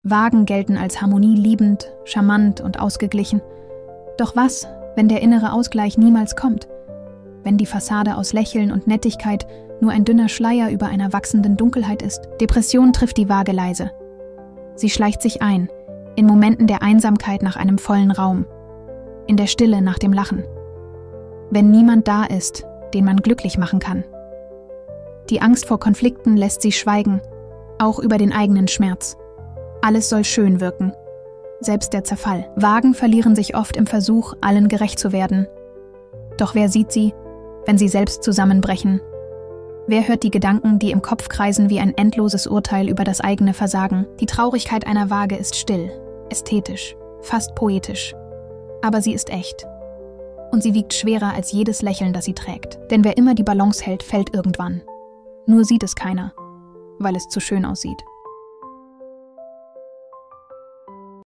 Waagen gelten als harmonieliebend, charmant und ausgeglichen. Doch was, wenn der innere Ausgleich niemals kommt? Wenn die Fassade aus Lächeln und Nettigkeit nur ein dünner Schleier über einer wachsenden Dunkelheit ist? Depression trifft die Waage leise. Sie schleicht sich ein, in Momenten der Einsamkeit nach einem vollen Raum, in der Stille nach dem Lachen. Wenn niemand da ist, den man glücklich machen kann. Die Angst vor Konflikten lässt sie schweigen, auch über den eigenen Schmerz. Alles soll schön wirken, selbst der Zerfall. Waagen verlieren sich oft im Versuch, allen gerecht zu werden. Doch wer sieht sie, wenn sie selbst zusammenbrechen? Wer hört die Gedanken, die im Kopf kreisen wie ein endloses Urteil über das eigene Versagen? Die Traurigkeit einer Waage ist still, ästhetisch, fast poetisch. Aber sie ist echt. Und sie wiegt schwerer als jedes Lächeln, das sie trägt. Denn wer immer die Balance hält, fällt irgendwann. Nur sieht es keiner, weil es zu schön aussieht.